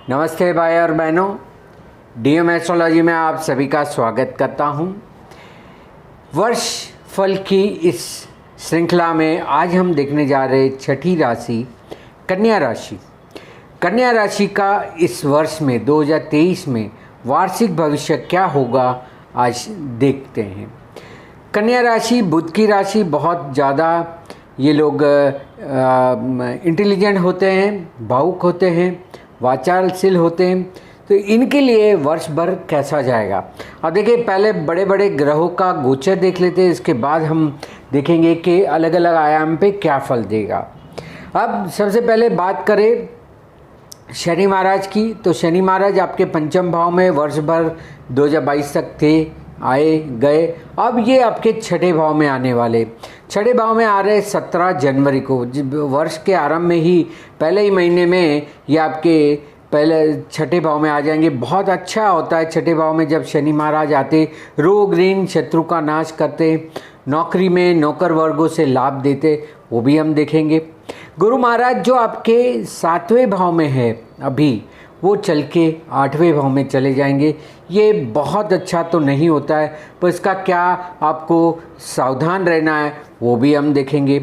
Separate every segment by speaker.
Speaker 1: नमस्ते भाई और बहनों, डीएम एस्ट्रोलॉजी में आप सभी का स्वागत करता हूं। वर्ष फल की इस श्रृंखला में आज हम देखने जा रहे छठी राशि कन्या राशि। कन्या राशि का इस वर्ष में 2023 में वार्षिक भविष्य क्या होगा, आज देखते हैं। कन्या राशि बुध की राशि, बहुत ज़्यादा ये लोग इंटेलिजेंट होते हैं, भावुक होते हैं, वाचालशील होते हैं। तो इनके लिए वर्ष भर कैसा जाएगा। अब देखिए, पहले बड़े बड़े ग्रहों का गोचर देख लेते हैं, इसके बाद हम देखेंगे कि अलग अलग आयाम पे क्या फल देगा। अब सबसे पहले बात करें शनि महाराज की, तो शनि महाराज आपके पंचम भाव में वर्ष भर 2022 तक थे, आए गए। अब ये आपके छठे भाव में आने वाले, छठे भाव में आ रहे 17 जनवरी को, वर्ष के आरंभ में ही पहले ही महीने में ये आपके पहले छठे भाव में आ जाएंगे। बहुत अच्छा होता है छठे भाव में जब शनि महाराज आते, रोग ऋण शत्रु का नाश करते, नौकरी में नौकर वर्गों से लाभ देते, वो भी हम देखेंगे। गुरु महाराज जो आपके 7वें भाव में है अभी, वो चल के 8वें भाव में चले जाएंगे। ये बहुत अच्छा तो नहीं होता है, पर इसका क्या आपको सावधान रहना है वो भी हम देखेंगे।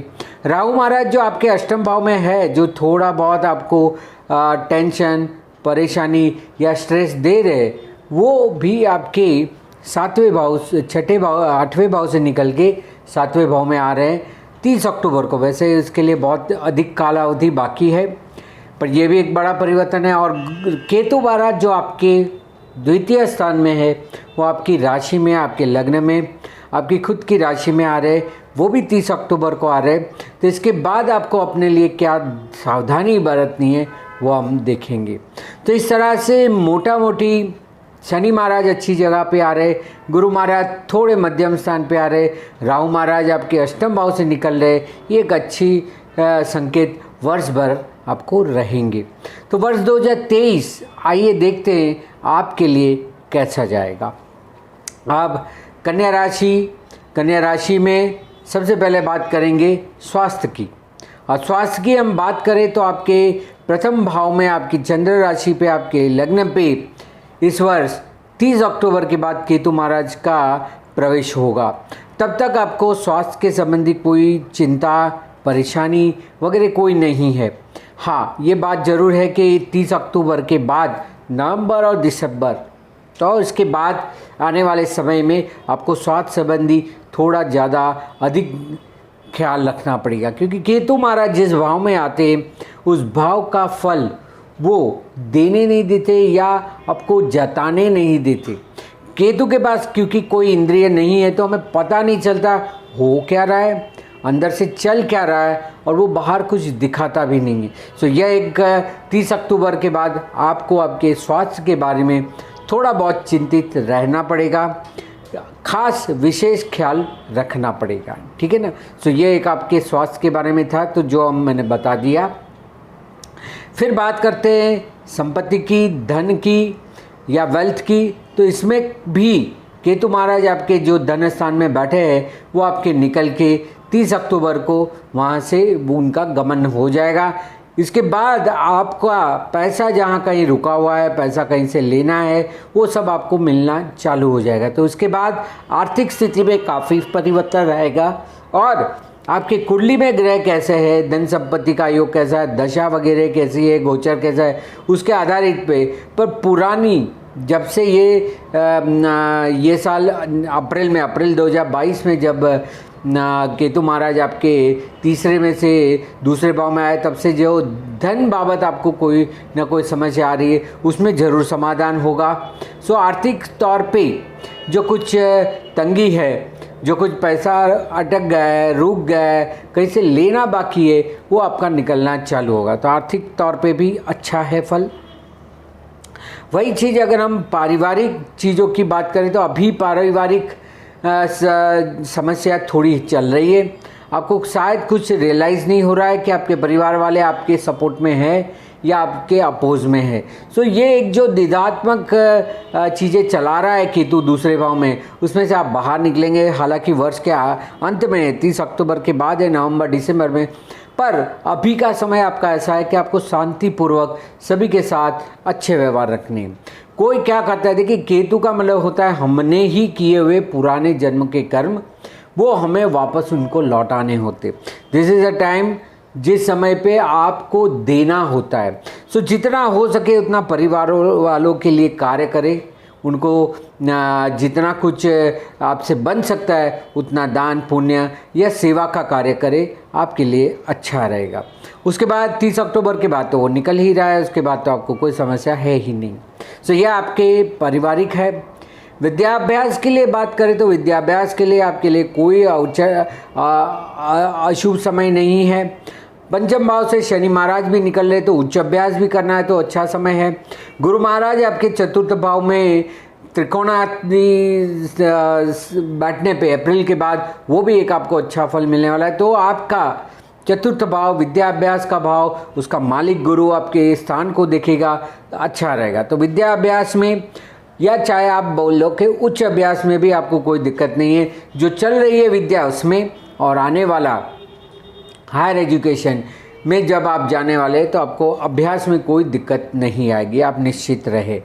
Speaker 1: राहु महाराज जो आपके अष्टम भाव में है, जो थोड़ा बहुत आपको टेंशन, परेशानी या स्ट्रेस दे रहे, वो भी आपके 7वें भाव, छठे भाव, 8वें भाव से निकल के 7वें भाव में आ रहे हैं 30 अक्टूबर को। वैसे इसके लिए बहुत अधिक कालावधि बाकी है, पर यह भी एक बड़ा परिवर्तन है। और केतु महाराज जो आपके द्वितीय स्थान में है, वो आपकी राशि में, आपके लग्न में, आपकी खुद की राशि में आ रहे, वो भी 30 अक्टूबर को आ रहे। तो इसके बाद आपको अपने लिए क्या सावधानी बरतनी है वो हम देखेंगे। तो इस तरह से मोटा मोटी शनि महाराज अच्छी जगह पे आ रहे, गुरु महाराज थोड़े मध्यम स्थान पे आ रहे, राहु महाराज आपके अष्टम भाव से निकल रहे, ये एक अच्छी संकेत वर्ष भर आपको रहेंगे। तो वर्ष 2023 आइए देखते हैं आपके लिए कैसा जाएगा। अब कन्या राशि में सबसे पहले बात करेंगे स्वास्थ्य की। और स्वास्थ्य की हम बात करें तो आपके प्रथम भाव में, आपकी चंद्र राशि पे, आपके लग्न पे इस वर्ष 30 अक्टूबर के बाद केतु महाराज का प्रवेश होगा। तब तक आपको स्वास्थ्य के संबंधी कोई चिंता, परेशानी वगैरह कोई नहीं है। हाँ, ये बात ज़रूर है कि 30 अक्टूबर के बाद नवंबर और दिसंबर, तो इसके बाद आने वाले समय में आपको स्वास्थ्य संबंधी थोड़ा ज़्यादा अधिक ख्याल रखना पड़ेगा, क्योंकि केतु महाराज जिस भाव में आते हैं उस भाव का फल वो देने नहीं देते या आपको जताने नहीं देते। केतु के पास क्योंकि कोई इंद्रिय नहीं है, तो हमें पता नहीं चलता हो क्या रहा है, अंदर से चल क्या रहा है, और वो बाहर कुछ दिखाता भी नहीं है। तो यह एक 30 अक्टूबर के बाद आपको आपके स्वास्थ्य के बारे में थोड़ा बहुत चिंतित रहना पड़ेगा, खास विशेष ख्याल रखना पड़ेगा, ठीक है ना। तो ये एक आपके स्वास्थ्य के बारे में था, तो जो मैंने बता दिया। फिर बात करते हैं संपत्ति की, धन की या वेल्थ की। तो इसमें भी केतु महाराज आपके जो धन स्थान में बैठे हैं, वो आपके निकल के 30 अक्टूबर को वहाँ से उनका गमन हो जाएगा। इसके बाद आपका पैसा जहाँ कहीं रुका हुआ है, पैसा कहीं से लेना है, वो सब आपको मिलना चालू हो जाएगा। तो इसके बाद आर्थिक स्थिति में काफ़ी परिवर्तन रहेगा। और आपके कुंडली में ग्रह कैसे है, धन संपत्ति का योग कैसा है, दशा वगैरह कैसी है, गोचर कैसा है, उसके आधारित पर पुरानी जब से ये साल अप्रैल 2022 में जब केतु महाराज आपके तीसरे में से दूसरे भाव में आए, तब से जो धन बाबत आपको कोई ना कोई समस्या आ रही है, उसमें ज़रूर समाधान होगा। सो आर्थिक तौर पे जो कुछ तंगी है, जो कुछ पैसा अटक गया है, रुक गया है, कहीं से लेना बाकी है, वो आपका निकलना चालू होगा। तो आर्थिक तौर पे भी अच्छा है फल। वही चीज़ अगर हम पारिवारिक चीज़ों की बात करें, तो अभी पारिवारिक समस्या थोड़ी चल रही है। आपको शायद कुछ रियलाइज़ नहीं हो रहा है कि आपके परिवार वाले आपके सपोर्ट में है या आपके अपोज में है। सो ये एक जो द्विधात्मक चीज़ें चला रहा है केतु दूसरे भाव में, उसमें से आप बाहर निकलेंगे। हालांकि वर्ष के अंत में 30 अक्टूबर के बाद है, नवंबर दिसंबर में पर अभी का समय आपका ऐसा है कि आपको शांतिपूर्वक सभी के साथ अच्छे व्यवहार रखने हैं। कोई क्या करता है, देखिए केतु का मतलब होता है हमने ही किए हुए पुराने जन्म के कर्म, वो हमें वापस उनको लौटाने होते। दिस इज़ अ टाइम जिस समय पे आपको देना होता है। सो जितना हो सके उतना परिवार वालों के लिए कार्य करें, उनको जितना कुछ आपसे बन सकता है उतना दान पुण्य या सेवा का कार्य करें, आपके लिए अच्छा रहेगा। उसके बाद 30 अक्टूबर के बाद तो वो निकल ही रहा है, उसके बाद तो आपको कोई समस्या है ही नहीं। सो यह आपके पारिवारिक है। विद्याभ्यास के लिए बात करें तो विद्याभ्यास के लिए आपके लिए कोई अशुभ समय नहीं है। पंचम भाव से शनि महाराज भी निकल रहे, तो उच्च अभ्यास भी करना है तो अच्छा समय है। गुरु महाराज आपके चतुर्थ भाव में त्रिकोणात्मक बैठने पे अप्रैल के बाद वो भी एक आपको अच्छा फल मिलने वाला है। तो आपका चतुर्थ भाव विद्याभ्यास का भाव, उसका मालिक गुरु आपके स्थान को देखेगा, अच्छा रहेगा। तो विद्याभ्यास में या चाहे आप बोल लो कि उच्च अभ्यास में भी आपको कोई दिक्कत नहीं है। जो चल रही है विद्या उसमें, और आने वाला हायर एजुकेशन में जब आप जाने वाले तो आपको अभ्यास में कोई दिक्कत नहीं आएगी, आप निश्चित रहे।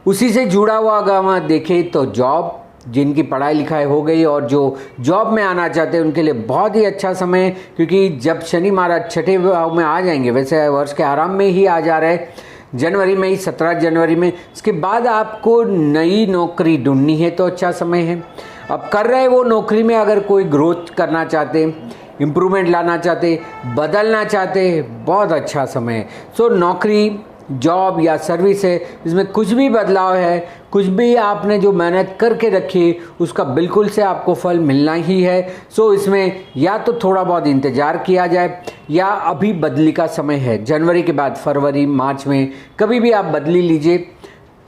Speaker 1: उसी से जुड़ा हुआ अगर हम देखें तो जॉब, जिनकी पढ़ाई लिखाई हो गई और जो जॉब में आना चाहते हैं उनके लिए बहुत ही अच्छा समय है, क्योंकि जब शनि महाराज छठे भाव में आ जाएंगे, वैसे वर्ष के आरंभ में ही आ जा रहे हैं, जनवरी में ही 17 जनवरी में, इसके बाद आपको नई नौकरी ढूंढनी है तो अच्छा समय है। अब कर रहे वो नौकरी में अगर कोई ग्रोथ करना चाहते, इम्प्रूवमेंट लाना चाहते, बदलना चाहते, बहुत अच्छा समय है। सो नौकरी, जॉब या सर्विस है, इसमें कुछ भी बदलाव है, कुछ भी आपने जो मेहनत करके रखी उसका बिल्कुल से आपको फल मिलना ही है। सो इसमें या तो थोड़ा बहुत इंतज़ार किया जाए या अभी बदली का समय है। जनवरी के बाद फरवरी मार्च में कभी भी आप बदली लीजिए,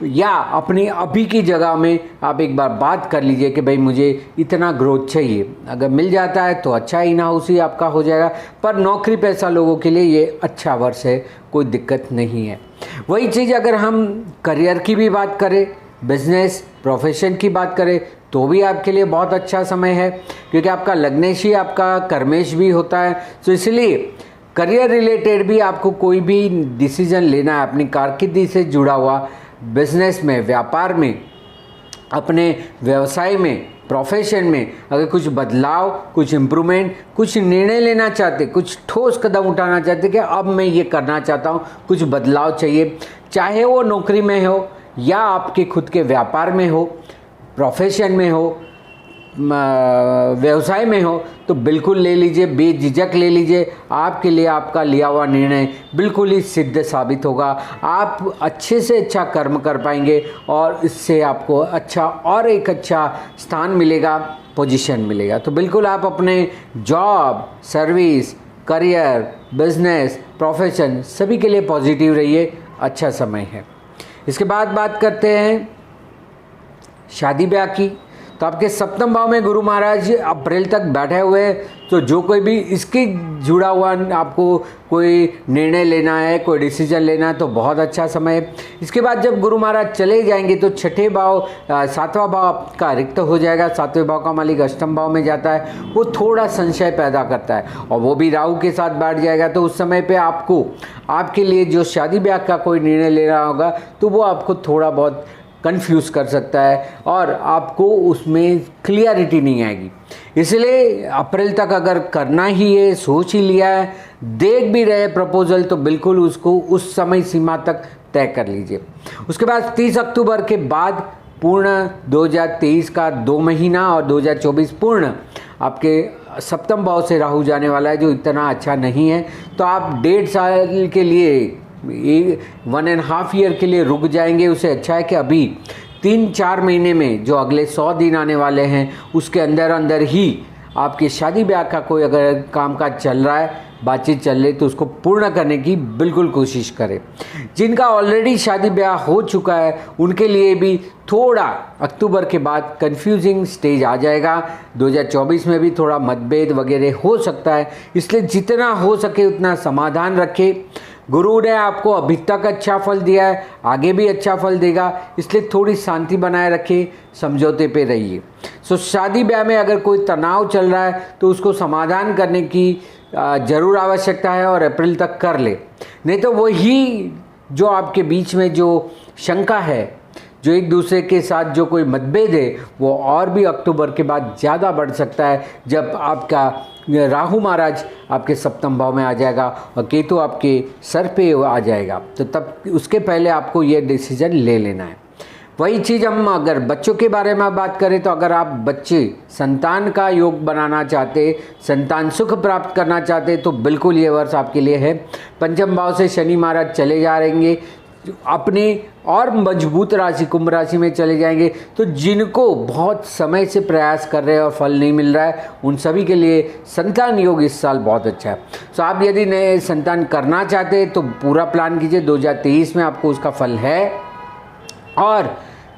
Speaker 1: या अपनी अभी की जगह में आप एक बार बात कर लीजिए कि भाई मुझे इतना ग्रोथ चाहिए। अगर मिल जाता है तो अच्छा, इन हाउस ही आपका हो जाएगा। पर नौकरी पेशा लोगों के लिए ये अच्छा वर्ष है, कोई दिक्कत नहीं है। वही चीज़ अगर हम करियर की भी बात करें, बिजनेस प्रोफेशन की बात करें, तो भी आपके लिए बहुत अच्छा समय है, क्योंकि आपका लग्नेश ही आपका कर्मेश भी होता है। तो इसलिए करियर रिलेटेड भी आपको कोई भी डिसीजन लेना है अपनी कारकिर्दी से जुड़ा हुआ, बिजनेस में, व्यापार में, अपने व्यवसाय में, प्रोफेशन में अगर कुछ बदलाव, कुछ इम्प्रूवमेंट, कुछ निर्णय लेना चाहते, कुछ ठोस कदम उठाना चाहते कि अब मैं ये करना चाहता हूँ, कुछ बदलाव चाहिए, चाहे वो नौकरी में हो या आपके खुद के व्यापार में हो, प्रोफेशन में हो, व्यवसाय में हो, तो बिल्कुल ले लीजिए, बेझिझक ले लीजिए। आपके लिए आपका लिया हुआ निर्णय बिल्कुल ही सिद्ध साबित होगा। आप अच्छे से अच्छा कर्म कर पाएंगे और इससे आपको अच्छा और एक अच्छा स्थान मिलेगा, पोजीशन मिलेगा। तो बिल्कुल आप अपने job, service, career, business, profession सभी के लिए पॉजिटिव रहिए, अच्छा समय है। इसके बाद बात करते हैं शादी ब्याह की। तो आपके सप्तम भाव में गुरु महाराज अप्रैल तक बैठे हुए हैं, तो जो कोई भी इसके जुड़ा हुआ आपको कोई निर्णय लेना है, कोई डिसीजन लेना है तो बहुत अच्छा समय है। इसके बाद जब गुरु महाराज चले जाएंगे तो छठे भाव, सातवां भाव आपका रिक्त हो जाएगा। सातवें भाव का मालिक अष्टम भाव में जाता है, वो थोड़ा संशय पैदा करता है और वो भी राहु के साथ बैठ जाएगा। तो उस समय पे आपको, आपके लिए जो शादी ब्याह का कोई निर्णय लेना होगा तो वो आपको थोड़ा बहुत कंफ्यूज कर सकता है और आपको उसमें क्लियरिटी नहीं आएगी। इसलिए अप्रैल तक अगर करना ही है, सोच ही लिया है, देख भी रहे प्रपोजल, तो बिल्कुल उसको उस समय सीमा तक तय कर लीजिए। उसके बाद 30 अक्टूबर के बाद पूर्ण 2023 का 2 महीना और 2024 पूर्ण आपके सप्तम भाव से राहु जाने वाला है, जो इतना अच्छा नहीं है। तो आप 1.5 साल के लिए, 1.5 ईयर के लिए रुक जाएंगे। उससे अच्छा है कि अभी 3-4 महीने में जो अगले 100 दिन आने वाले हैं उसके अंदर अंदर ही आपकी शादी ब्याह का कोई अगर कामकाज चल रहा है, बातचीत चल रही, तो उसको पूर्ण करने की बिल्कुल कोशिश करें। जिनका ऑलरेडी शादी ब्याह हो चुका है उनके लिए भी थोड़ा अक्टूबर के बाद कंफ्यूजिंग स्टेज आ जाएगा। 2024 में भी थोड़ा मतभेद वगैरह हो सकता है, इसलिए जितना हो सके उतना समाधान रखें। गुरु ने आपको अभी तक अच्छा फल दिया है, आगे भी अच्छा फल देगा, इसलिए थोड़ी शांति बनाए रखें, समझौते पे रहिए। सो शादी ब्याह में अगर कोई तनाव चल रहा है तो उसको समाधान करने की ज़रूर आवश्यकता है और अप्रैल तक कर ले। नहीं तो वही जो आपके बीच में जो शंका है, जो एक दूसरे के साथ जो कोई मतभेद है, वो और भी अक्टूबर के बाद ज़्यादा बढ़ सकता है, जब आपका राहु महाराज आपके सप्तम भाव में आ जाएगा और केतु आपके सर पे आ जाएगा। तो तब उसके पहले आपको ये डिसीजन ले लेना है। वही चीज़ हम अगर बच्चों के बारे में बात करें तो अगर आप बच्चे संतान का योग बनाना चाहते, संतान सुख प्राप्त करना चाहते, तो बिल्कुल ये वर्ष आपके लिए है। पंचम भाव से शनि महाराज चले जा रहेंगे, अपने और मजबूत राशि कुंभ राशि में चले जाएंगे। तो जिनको बहुत समय से प्रयास कर रहे हैं और फल नहीं मिल रहा है, उन सभी के लिए संतान योग इस साल बहुत अच्छा है। तो आप यदि नए संतान करना चाहते हैं तो पूरा प्लान कीजिए, 2023 में आपको उसका फल है। और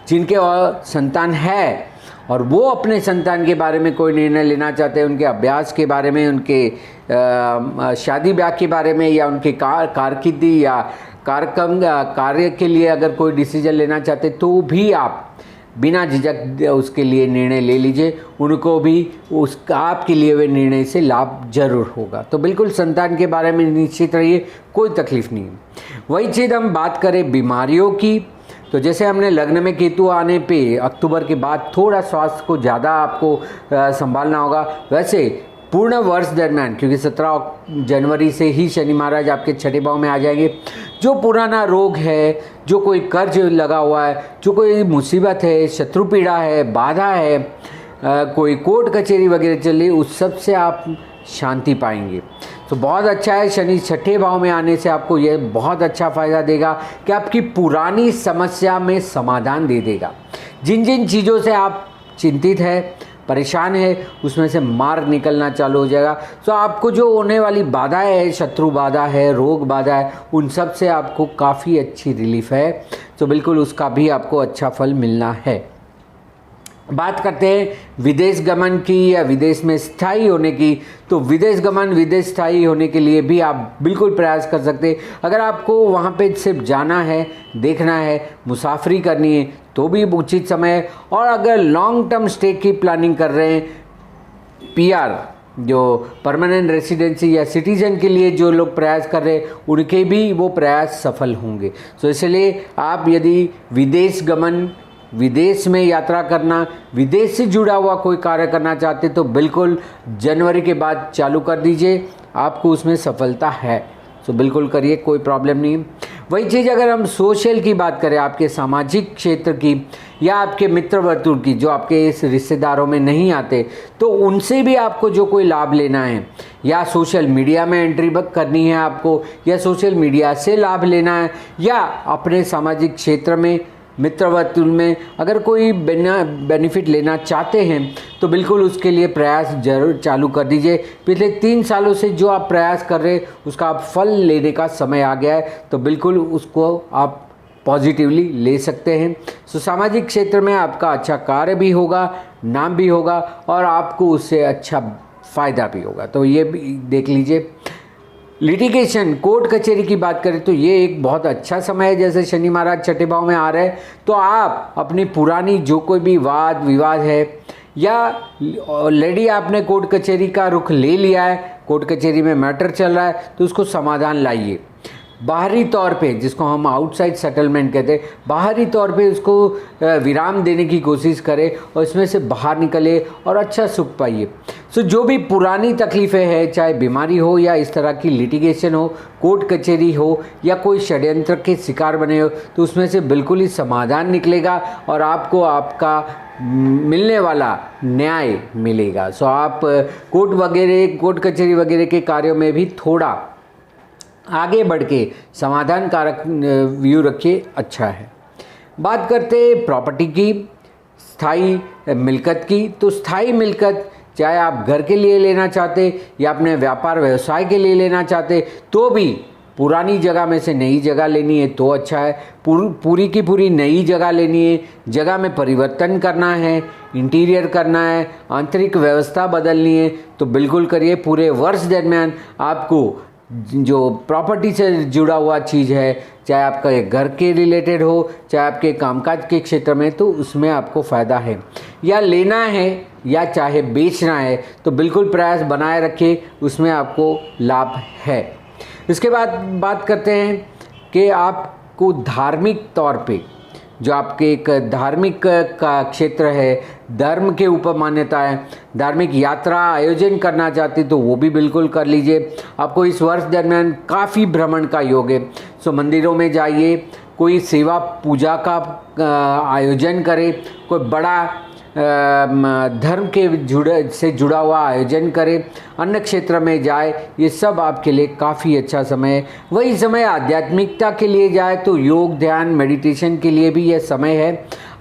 Speaker 1: जिनके और संतान है और वो अपने संतान के बारे में कोई निर्णय लेना चाहते हैं, उनके अभ्यास के बारे में, उनके शादी ब्याह के बारे में, या उनके कारकिर्दी या कार्य के लिए अगर कोई डिसीजन लेना चाहते, तो भी आप बिना झिझक उसके लिए निर्णय ले लीजिए। उनको भी आपके लिए वे निर्णय से लाभ जरूर होगा। तो बिल्कुल संतान के बारे में निश्चित रहिए, कोई तकलीफ नहीं है। वही चीज़ हम बात करें बीमारियों की, तो जैसे हमने लग्न में केतु आने पे अक्टूबर के बाद थोड़ा स्वास्थ्य को ज़्यादा आपको संभालना होगा। वैसे पूर्ण वर्ष दरमियान, क्योंकि 17 जनवरी से ही शनि महाराज आपके छठे भाव में आ जाएंगे, जो पुराना रोग है, जो कोई कर्ज लगा हुआ है, जो कोई मुसीबत है, शत्रु पीड़ा है, बाधा है, कोई कोर्ट कचहरी वगैरह चल रही, उस सब से आप शांति पाएंगे। तो बहुत अच्छा है। शनि छठे भाव में आने से आपको यह बहुत अच्छा फ़ायदा देगा कि आपकी पुरानी समस्या में समाधान दे देगा। जिन जिन चीज़ों से आप चिंतित है, परेशान है, उसमें से मार्ग निकलना चालू हो जाएगा। तो आपको जो होने वाली बाधाएं है, शत्रु बाधा है, रोग बाधा है, उन सब से आपको काफ़ी अच्छी रिलीफ है। तो बिल्कुल उसका भी आपको अच्छा फल मिलना है। बात करते हैं विदेश गमन की या विदेश में स्थायी होने की। तो विदेश गमन, विदेश स्थायी होने के लिए भी आप बिल्कुल प्रयास कर सकते हैं। अगर आपको वहाँ पे सिर्फ जाना है, देखना है, मुसाफरी करनी है, तो भी उचित समय है। और अगर लॉन्ग टर्म स्टे की प्लानिंग कर रहे हैं, पीआर जो परमानेंट रेसिडेंसी या सिटीजन के लिए जो लोग प्रयास कर रहे हैं, उनके भी वो प्रयास सफल होंगे। तो इसलिए आप यदि विदेश गमन, विदेश में यात्रा करना, विदेश से जुड़ा हुआ कोई कार्य करना चाहते, तो बिल्कुल जनवरी के बाद चालू कर दीजिए, आपको उसमें सफलता है। तो बिल्कुल करिए, कोई प्रॉब्लम नहीं। वही चीज़ अगर हम सोशल की बात करें, आपके सामाजिक क्षेत्र की या आपके मित्र वर्तुल की, जो आपके इस रिश्तेदारों में नहीं आते, तो उनसे भी आपको जो कोई लाभ लेना है, या सोशल मीडिया में एंट्री करनी है आपको, या सोशल मीडिया से लाभ लेना है, या अपने सामाजिक क्षेत्र में, मित्र वर्तुल में अगर कोई बेनिफिट लेना चाहते हैं, तो बिल्कुल उसके लिए प्रयास जरूर चालू कर दीजिए। पिछले 3 सालों से जो आप प्रयास कर रहे हैं, उसका आप फल लेने का समय आ गया है, तो बिल्कुल उसको आप पॉजिटिवली ले सकते हैं। तो सामाजिक क्षेत्र में आपका अच्छा कार्य भी होगा, नाम भी होगा, और आपको उससे अच्छा फ़ायदा भी होगा। तो ये भी देख लीजिए। लिटिगेशन, कोर्ट कचहरी की बात करें तो ये एक बहुत अच्छा समय है। जैसे शनि महाराज छठे भाव में आ रहे हैं, तो आप अपनी पुरानी जो कोई भी वाद विवाद है, या ऑलरेडी आपने कोर्ट कचहरी का रुख ले लिया है, कोर्ट कचहरी में मैटर चल रहा है, तो उसको समाधान लाइए। बाहरी तौर पे, जिसको हम आउटसाइड सेटलमेंट कहते हैं, बाहरी तौर पे उसको विराम देने की कोशिश करें और इसमें से बाहर निकले और अच्छा सुख पाइए। सो जो भी पुरानी तकलीफ़ें हैं, चाहे बीमारी हो या इस तरह की लिटिगेशन हो, कोर्ट कचहरी हो, या कोई षड्यंत्र के शिकार बने हो, तो उसमें से बिल्कुल ही समाधान निकलेगा और आपको आपका मिलने वाला न्याय मिलेगा। सो आप कोर्ट वगैरह, कोर्ट कचहरी वगैरह के कार्यों में भी थोड़ा आगे बढ़ के समाधान कारक व्यू रखिए, अच्छा है। बात करते प्रॉपर्टी की, स्थायी मिल्कत की। तो स्थायी मिल्कत चाहे आप घर के लिए लेना चाहते या अपने व्यापार व्यवसाय के लिए लेना चाहते, तो भी पुरानी जगह में से नई जगह लेनी है तो अच्छा है। पूरी की पूरी नई जगह लेनी है, जगह में परिवर्तन करना है, इंटीरियर करना है, आंतरिक व्यवस्था बदलनी है, तो बिल्कुल करिए। पूरे वर्ष दरमियान आपको जो प्रॉपर्टी से जुड़ा हुआ चीज़ है, चाहे आपका एक घर के रिलेटेड हो, चाहे आपके कामकाज के क्षेत्र में, तो उसमें आपको फ़ायदा है। या लेना है या चाहे बेचना है तो बिल्कुल प्रयास बनाए रखिए, उसमें आपको लाभ है। इसके बाद बात करते हैं कि आपको धार्मिक तौर पे जो आपके एक धार्मिक का क्षेत्र है, धर्म के ऊपर मान्यता है, धार्मिक यात्रा आयोजन करना चाहते तो वो भी बिल्कुल कर लीजिए। आपको इस वर्ष दरमियान काफ़ी भ्रमण का योग है। सो मंदिरों में जाइए, कोई सेवा पूजा का आयोजन करें, कोई बड़ा धर्म के जुड़ा हुआ आयोजन करें, अन्य क्षेत्र में जाए, ये सब आपके लिए काफ़ी अच्छा समय है। वही समय आध्यात्मिकता के लिए जाए तो योग, ध्यान, मेडिटेशन के लिए भी यह समय है।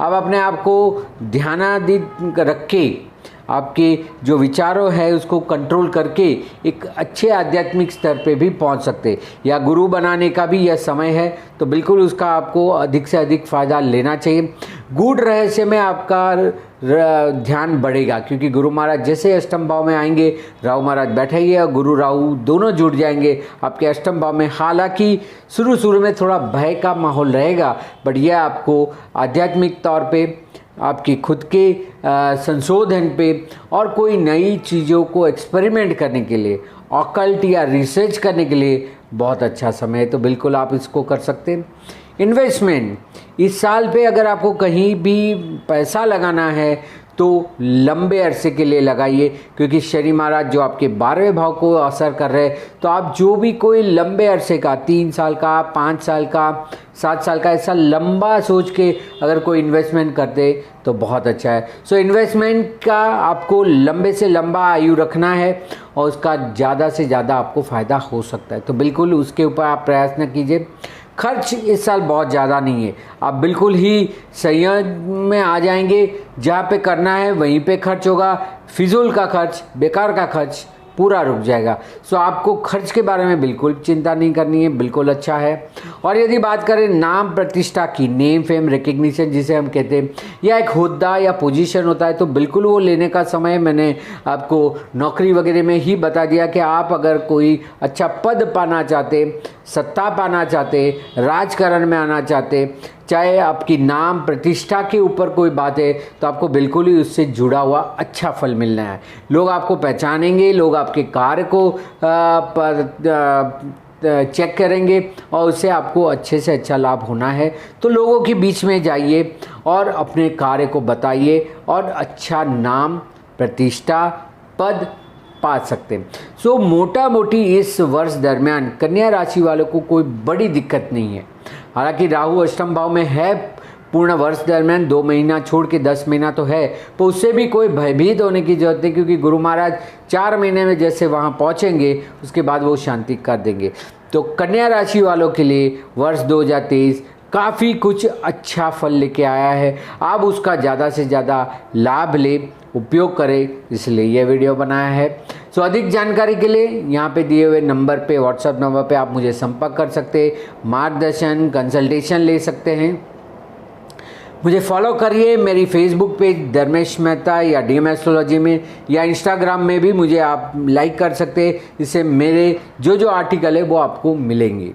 Speaker 1: आप अपने आप को ध्यानाधीन रख के आपके जो विचारों है उसको कंट्रोल करके एक अच्छे आध्यात्मिक स्तर पे भी पहुंच सकते, या गुरु बनाने का भी यह समय है, तो बिल्कुल उसका आपको अधिक से अधिक फ़ायदा लेना चाहिए। गूढ़ रहस्य में आपका ध्यान बढ़ेगा, क्योंकि गुरु महाराज जैसे अष्टम भाव में आएंगे, राहु महाराज बैठेंगे और गुरु राहु दोनों जुड़ जाएंगे आपके अष्टम भाव में। हालांकि शुरू में थोड़ा भय का माहौल रहेगा, बट यह आपको आध्यात्मिक तौर पे, आपकी खुद के संशोधन पे और कोई नई चीज़ों को एक्सपेरिमेंट करने के लिए, ऑकल्ट या रिसर्च करने के लिए बहुत अच्छा समय है, तो बिल्कुल आप इसको कर सकते हैं। इन्वेस्टमेंट इस साल पे अगर आपको कहीं भी पैसा लगाना है तो लंबे अरसे के लिए लगाइए, क्योंकि शनि महाराज जो आपके 12वें भाव को असर कर रहे हैं, तो आप जो भी कोई लंबे अरसे का 3 साल का, 5 साल का, 7 साल का, ऐसा लंबा सोच के अगर कोई इन्वेस्टमेंट करते तो बहुत अच्छा है। सो इन्वेस्टमेंट का आपको लंबे से लंबा आयु रखना है और उसका ज़्यादा से ज़्यादा आपको फ़ायदा हो सकता है, तो बिल्कुल उसके ऊपर आप प्रयास न कीजिए। खर्च इस साल बहुत ज़्यादा नहीं है, आप बिल्कुल ही संयम में आ जाएंगे, जहाँ पे करना है वहीं पे खर्च होगा। फिजूल का खर्च, बेकार का खर्च पूरा रुक जाएगा। सो आपको खर्च के बारे में बिल्कुल चिंता नहीं करनी है, बिल्कुल अच्छा है। और यदि बात करें नाम प्रतिष्ठा की, नेम फेम रिकग्निशन जिसे हम कहते हैं, या एक हुद्दा या पोजीशन होता है, तो बिल्कुल वो लेने का समय मैंने आपको नौकरी वगैरह में ही बता दिया कि आप अगर कोई अच्छा पद पाना चाहते, सत्ता पाना चाहते, राजकारण में आना चाहते, चाहे आपकी नाम प्रतिष्ठा के ऊपर कोई बात है, तो आपको बिल्कुल ही उससे जुड़ा हुआ अच्छा फल मिलना है। लोग आपको पहचानेंगे, लोग आपके कार्य को चेक करेंगे और उससे आपको अच्छे से अच्छा लाभ होना है। तो लोगों के बीच में जाइए और अपने कार्य को बताइए और अच्छा नाम, प्रतिष्ठा, पद पा सकते हैं। सो मोटा मोटी इस वर्ष दरमियान कन्या राशि वालों को कोई बड़ी दिक्कत नहीं है। हालांकि राहु अष्टम भाव में है पूर्ण वर्ष दरमियान, 2 महीना छोड़ के 10 महीना तो है, तो उससे भी कोई भयभीत होने की जरूरत नहीं, क्योंकि गुरु महाराज 4 महीने में जैसे वहाँ पहुँचेंगे उसके बाद वो शांति कर देंगे। तो कन्या राशि वालों के लिए वर्ष 2023 काफ़ी कुछ अच्छा फल लेके आया है। आप उसका ज़्यादा से ज़्यादा लाभ लें, उपयोग करें, इसलिए यह वीडियो बनाया है। सो अधिक जानकारी के लिए यहाँ पे दिए हुए नंबर पे, व्हाट्सएप नंबर पे आप मुझे संपर्क कर सकते हैं, मार्गदर्शन, कंसल्टेशन ले सकते हैं। मुझे फॉलो करिए मेरी फेसबुक पेज धर्मेश मेहता या DM एस्ट्रोलॉजी में, या इंस्टाग्राम में भी मुझे आप लाइक कर सकते हैं, इससे मेरे जो आर्टिकल है वो आपको मिलेंगे।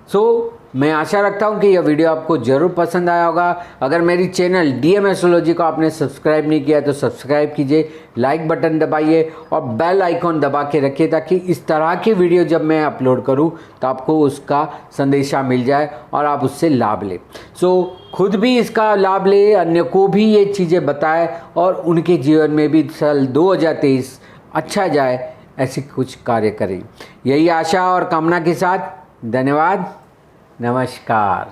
Speaker 1: सो मैं आशा रखता हूं कि यह वीडियो आपको ज़रूर पसंद आया होगा। अगर मेरी चैनल DM एस्ट्रोलॉजी को आपने सब्सक्राइब नहीं किया तो सब्सक्राइब कीजिए, लाइक बटन दबाइए और बेल आइकॉन दबा के रखिए, ताकि इस तरह की वीडियो जब मैं अपलोड करूं तो आपको उसका संदेशा मिल जाए और आप उससे लाभ लें। सो खुद भी इसका लाभ ले, अन्य को भी ये चीज़ें बताएं और उनके जीवन में भी साल 2023 अच्छा जाए, ऐसी कुछ कार्य करें। यही आशा और कामना के साथ धन्यवाद, नमस्कार।